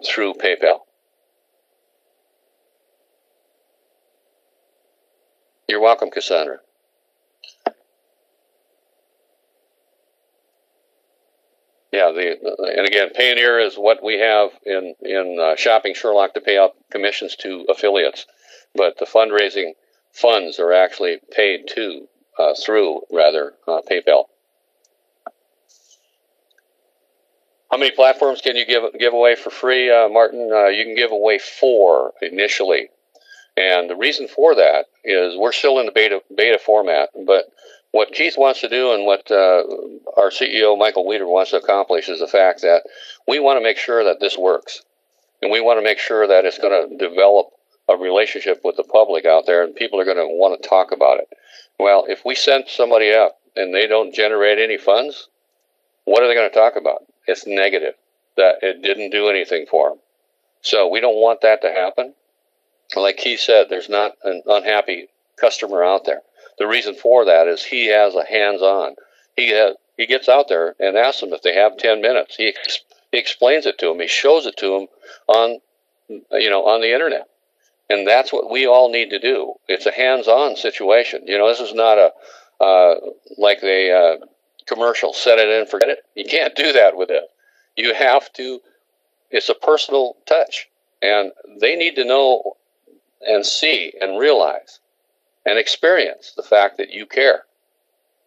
A: through PayPal. You're welcome, Cassandra. Yeah, and again, Payoneer is what we have in Shopping Sherlock to pay out commissions to affiliates, but the fundraising funds are actually paid through PayPal. How many platforms can you give away for free, Martin? You can give away 4 initially. And the reason for that is we're still in the beta format, but what Keith wants to do and what our CEO, Michael Weeder, wants to accomplish is the fact that we want to make sure that this works. And we want to make sure that it's going to develop a relationship with the public out there, and people are going to want to talk about it. Well, if we send somebody up and they don't generate any funds, what are they going to talk about? It's negative, that it didn't do anything for them. So we don't want that to happen. Like Keith said, there's not an unhappy customer out there. The reason for that is he has a hands-on. He gets out there and asks them if they have 10 minutes. He explains it to them. He shows it to them on the internet. And that's what we all need to do. It's a hands-on situation. This is not like a commercial, set it and forget it. You can't do that with it. You have to, it's a personal touch. And they need to know and see and realize and experience the fact that you care.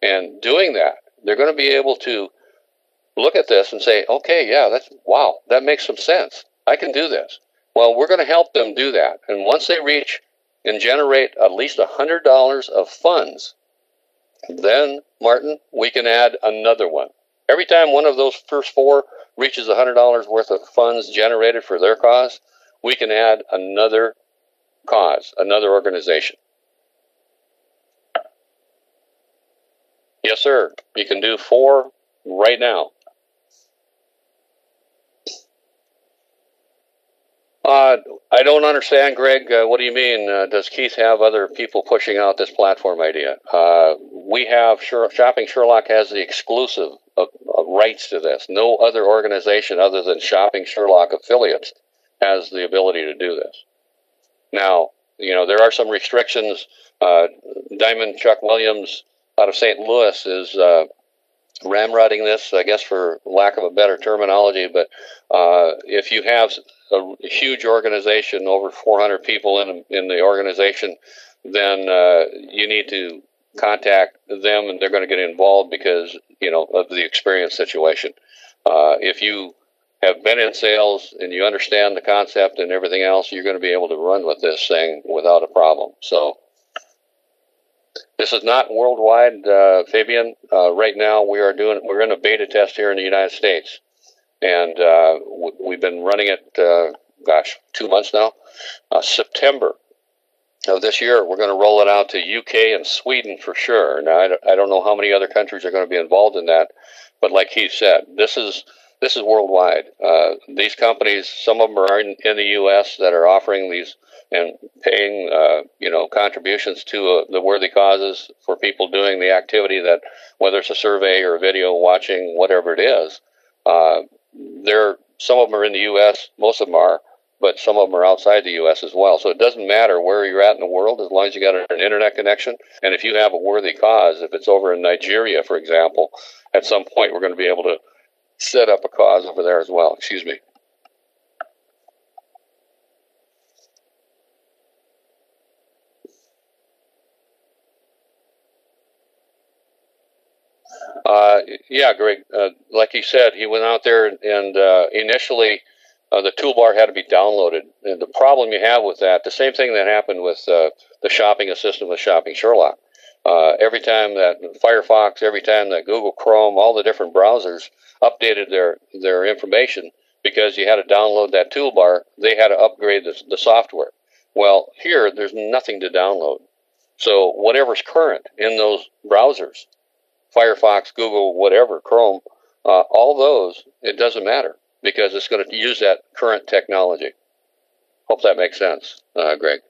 A: And doing that, they're going to be able to look at this and say, okay, yeah, wow, that makes some sense. I can do this. Well, we're going to help them do that. And once they reach and generate at least $100 of funds, then, Martin, we can add another one. Every time one of those first 4 reaches $100 worth of funds generated for their cause, we can add another cause, another organization. Yes, sir. You can do 4 right now. I don't understand, Greg. What do you mean? Does Keith have other people pushing out this platform idea? We have Shopping Sherlock has the exclusive rights to this. No other organization other than Shopping Sherlock affiliates has the ability to do this. Now, there are some restrictions. Diamond Chuck Williams out of St. Louis is ramrodding this, I guess, for lack of a better terminology. But if you have a huge organization, over 400 people in the organization, then you need to contact them, and they're going to get involved because of the experience situation. If you have been in sales and you understand the concept and everything else, you're going to be able to run with this thing without a problem. So this is not worldwide, Fabian. Right now we're in a beta test here in the United States, and we've been running it 2 months now. September of this year we're going to roll it out to UK and Sweden for sure. Now I don't know how many other countries are going to be involved in that, but like Keith said, this is worldwide. These companies, some of them are in the U.S. that are offering these and paying, contributions to the worthy causes for people doing the activity that, whether it's a survey or a video watching, whatever it is. Some of them are in the U.S., most of them are, but some of them are outside the U.S. as well. So it doesn't matter where you're at in the world as long as you got an internet connection. And if you have a worthy cause, if it's over in Nigeria, for example, at some point we're going to be able to set up a cause over there as well. Excuse me. Yeah, Greg, like he said, he went out there and initially the toolbar had to be downloaded. And the problem you have with that, the same thing that happened with the shopping assistant with Shopping Sherlock. Every time that Firefox, every time that Google Chrome, all the different browsers updated their information because you had to download that toolbar, they had to upgrade the software. Well, here, there's nothing to download. So whatever's current in those browsers, Firefox, Google, whatever, Chrome, all those, it doesn't matter because it's going to use that current technology. Hope that makes sense, Greg.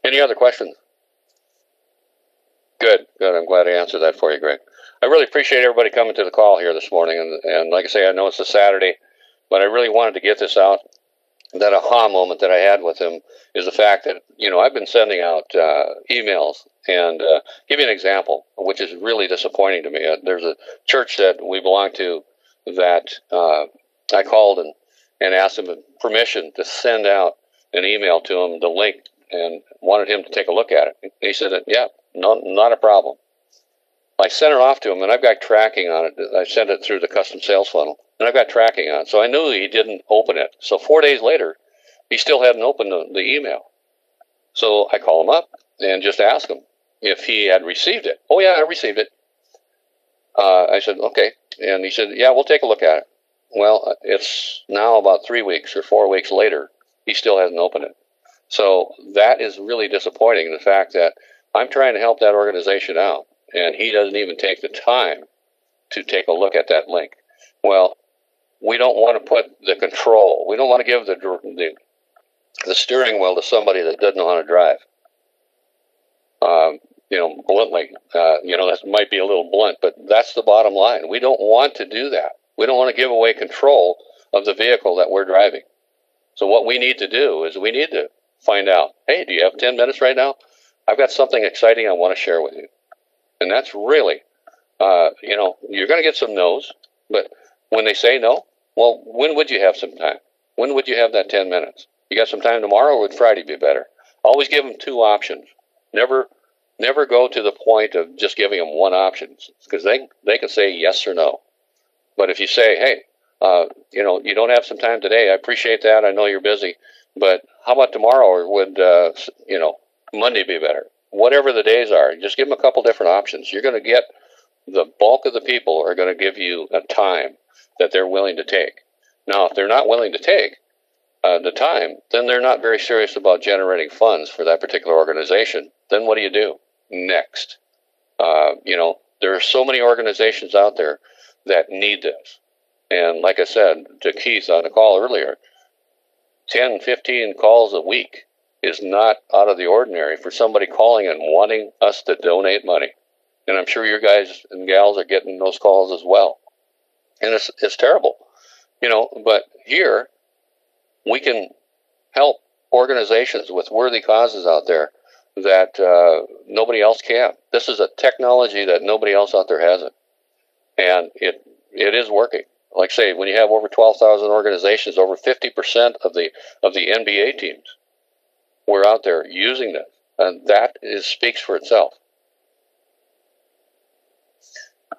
A: Any other questions? Good. I'm glad I answered that for you, Greg. I really appreciate everybody coming to the call here this morning. And like I say, I know it's a Saturday, but I really wanted to get this out. That aha moment that I had with him is the fact that, I've been sending out emails and give you an example, which is really disappointing to me. There's a church that we belong to that I called and asked him permission to send out an email to him, the link, and wanted him to take a look at it. He said, yeah, no, not a problem. I sent it off to him, and I've got tracking on it. I sent it through the custom sales funnel, and I've got tracking on it. So I knew he didn't open it. So 4 days later, he still hadn't opened the email. So I call him up and just ask him if he had received it. Oh, yeah, I received it. I said, okay. And he said, yeah, we'll take a look at it. Well, it's now about 3 weeks or 4 weeks later. He still hasn't opened it. So that is really disappointing, the fact that I'm trying to help that organization out, and he doesn't even take the time to take a look at that link. Well, we don't want to put the control. We don't want to give the steering wheel to somebody that doesn't know how to drive. Bluntly, that might be a little blunt, but that's the bottom line. We don't want to do that. We don't want to give away control of the vehicle that we're driving. So what we need to do is we need to find out, hey, do you have 10 minutes right now? I've got something exciting I want to share with you. And that's really, you're going to get some no's, but when they say no, well, when would you have some time? When would you have that 10 minutes? You got some time tomorrow, or would Friday be better? Always give them 2 options. Never go to the point of just giving them one option, because they can say yes or no. But if you say, hey, you don't have some time today, I appreciate that, I know you're busy, but how about tomorrow, or would, Monday be better? Whatever the days are, just give them a couple different options. You're going to get the bulk of the people are going to give you a time that they're willing to take. Now, if they're not willing to take, the time, then they're not very serious about generating funds for that particular organization. Then what do you do next? There are so many organizations out there that need this. And like I said to Keith on the call earlier, 10, 15 calls a week is not out of the ordinary for somebody calling and wanting us to donate money. And I'm sure your guys and gals are getting those calls as well. And it's terrible, but here we can help organizations with worthy causes out there that nobody else can. This is a technology that nobody else out there has it. And it is working. Like I say, when you have over 12,000 organizations, over 50% of the NBA teams were out there using this. And that speaks for itself.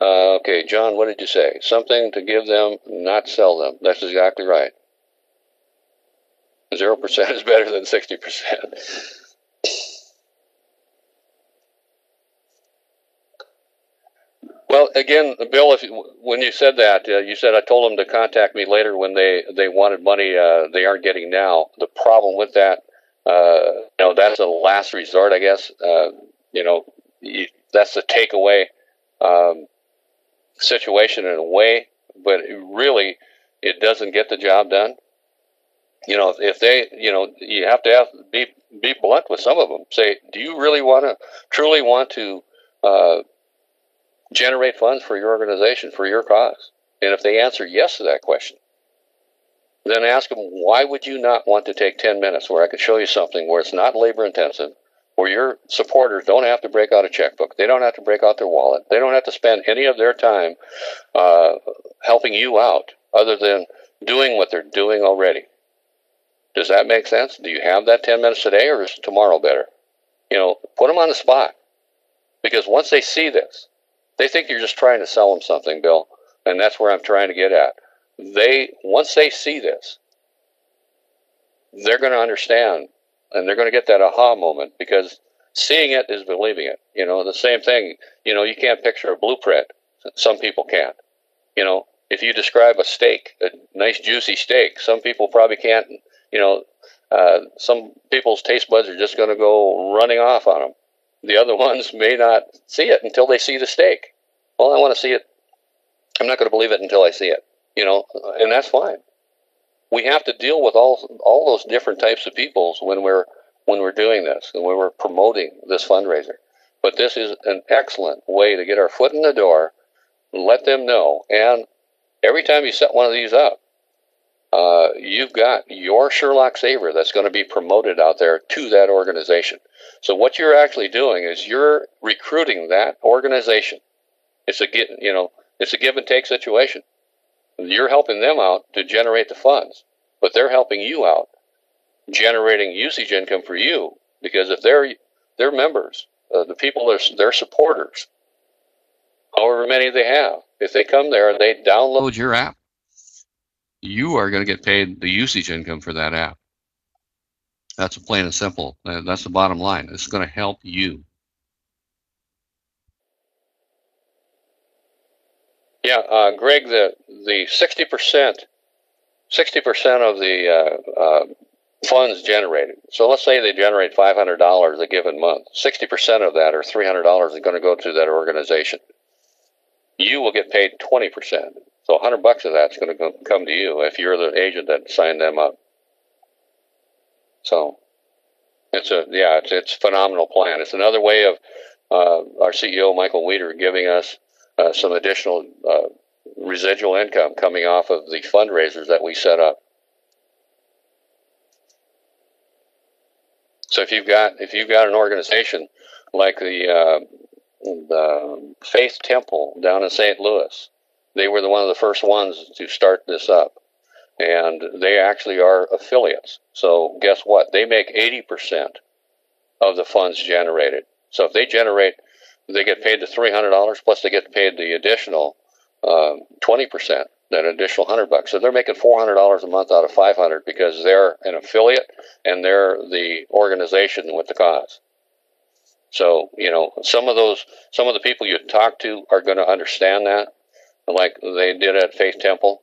A: Okay, John, what did you say? Something to give them, not sell them. That's exactly right. 0% is better than 60%. Well, again, Bill, when you said that, you said I told them to contact me later when they wanted money they aren't getting now. The problem with that, that's a last resort, I guess. That's the takeaway situation in a way, but it doesn't get the job done. If they, you have to be blunt with some of them. Say, do you really truly want to generate funds for your organization, for your cause? And if they answer yes to that question, then ask them, why would you not want to take 10 minutes where I could show you something where it's not labor intensive, where your supporters don't have to break out a checkbook, they don't have to break out their wallet, they don't have to spend any of their time helping you out other than doing what they're doing already. Does that make sense? Do you have that 10 minutes today, or is tomorrow better? Put them on the spot. Because once they see this, they think you're just trying to sell them something, Bill. And that's where I'm trying to get at. Once they see this, they're going to understand, and they're going to get that aha moment, because seeing it is believing it. The same thing, you can't picture a blueprint. Some people can't. If you describe a steak, a nice juicy steak, some people probably can't. Some people's taste buds are just going to go running off on them. The other ones may not see it until they see the steak. Well, I want to see it. I'm not going to believe it until I see it. And that's fine. We have to deal with all those different types of peoples when we're doing this and when we're promoting this fundraiser. But this is an excellent way to get our foot in the door, let them know. And every time you set one of these up, you've got your Sherlock Saver that's going to be promoted out there to that organization. So what you're actually doing is you're recruiting that organization. It's a give and take situation. You're helping them out to generate the funds, but they're helping you out, generating usage income for you. Because if they're members, the people they're supporters, however many they have, if they come there and they download your app, you are going to get paid the usage income for that app. That's plain and simple. That's the bottom line. It's going to help you. Yeah, Greg, the 60% of the funds generated. So let's say they generate $500 a given month. 60% of that, or $300, is going to go to that organization. You will get paid 20%. So $100 of that's going to come to you if you're the agent that signed them up. So it's a phenomenal plan. It's another way of our CEO Michael Weeder giving us some additional residual income coming off of the fundraisers that we set up. So if you've got an organization like the Faith Temple down in St. Louis, they were one of the first ones to start this up, and they actually are affiliates. So guess what? They make 80% of the funds generated. So if they get paid the $300 plus they get paid the additional 20%, that additional $100. So they're making $400 a month out of $500 because they're an affiliate and they're the organization with the cause. So some of the people you talk to are going to understand that, like they did at Faith Temple.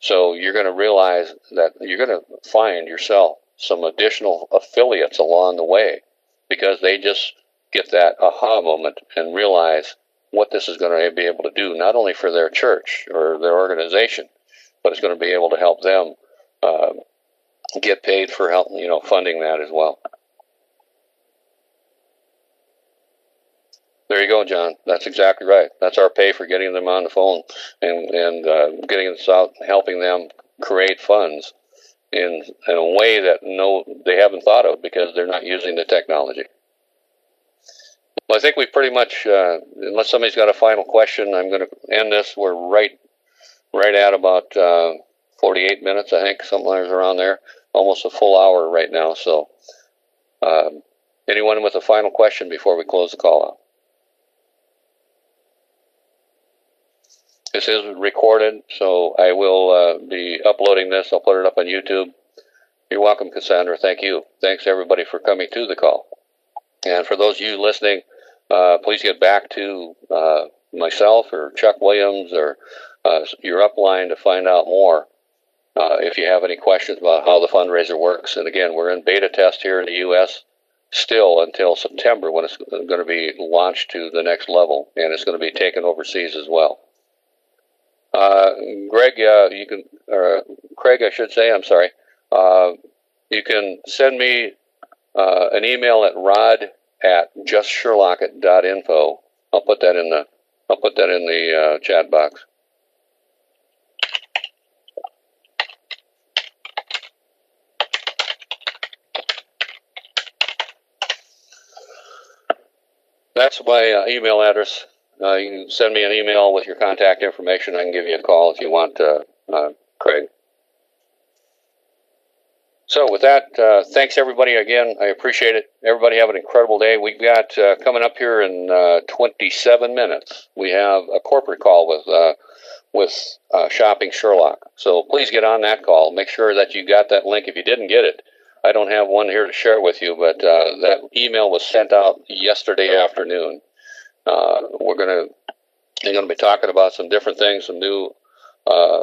A: So you're going to realize that you're going to find yourself some additional affiliates along the way, because they just get that aha moment and realize what this is going to be able to do, not only for their church or their organization, but it's going to be able to help them get paid for help, funding that as well. There you go, John. That's exactly right. That's our pay for getting them on the phone and getting us out, helping them create funds in a way that they haven't thought of, because they're not using the technology. Well, I think we pretty much, unless somebody's got a final question, I'm going to end this. We're right at about 48 minutes, I think, something around there. Almost a full hour right now. So anyone with a final question before we close the call out? This is recorded, so I will be uploading this. I'll put it up on YouTube. You're welcome, Cassandra. Thank you. Thanks, everybody, for coming to the call. And for those of you listening, please get back to myself or Chuck Williams or your upline to find out more if you have any questions about how the fundraiser works. And again, we're in beta test here in the U.S. still until September, when it's going to be launched to the next level, and it's going to be taken overseas as well. Greg, Craig, I should say, I'm sorry. You can send me an email at rod@justsherlock.info. I'll put that in the chat box. That's my email address. You can send me an email with your contact information. I can give you a call if you want, Craig. So with that, thanks everybody again. I appreciate it. Everybody have an incredible day. We've got coming up here in 27 minutes, we have a corporate call with Shopping Sherlock. So please get on that call. Make sure that you got that link. If you didn't get it, I don't have one here to share with you, but that email was sent out yesterday afternoon. They're going to be talking about some different things, some new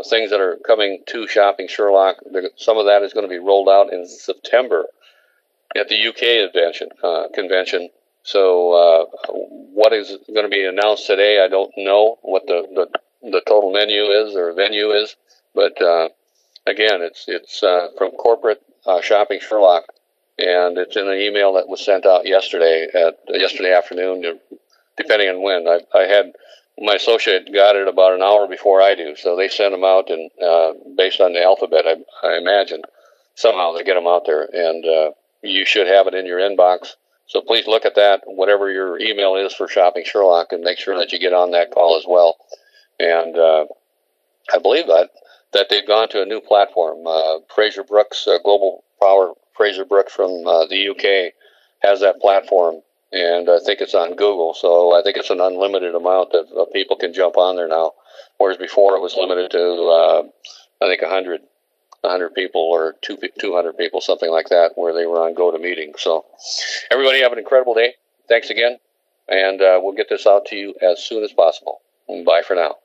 A: things that are coming to Shopping Sherlock. Some of that is going to be rolled out in September at the UK convention. So what is going to be announced today, I don't know what the total menu is or venue is, but again, it's from corporate Shopping Sherlock, and it's in an email that was sent out yesterday afternoon. Depending on when. I had my associate got it about an hour before I do, so they send them out, and based on the alphabet, I imagine somehow they get them out there, and you should have it in your inbox. So please look at that, whatever your email is for Shopping Sherlock, and make sure that you get on that call as well. And I believe that they've gone to a new platform. Fraser Brooks, Global Power Fraser Brooks from the UK has that platform. And I think it's on Google, so I think it's an unlimited amount of people can jump on there now, whereas before it was limited to, I think, 100 people or 200 people, something like that, where they were on GoToMeeting. So everybody have an incredible day. Thanks again, and we'll get this out to you as soon as possible. Bye for now.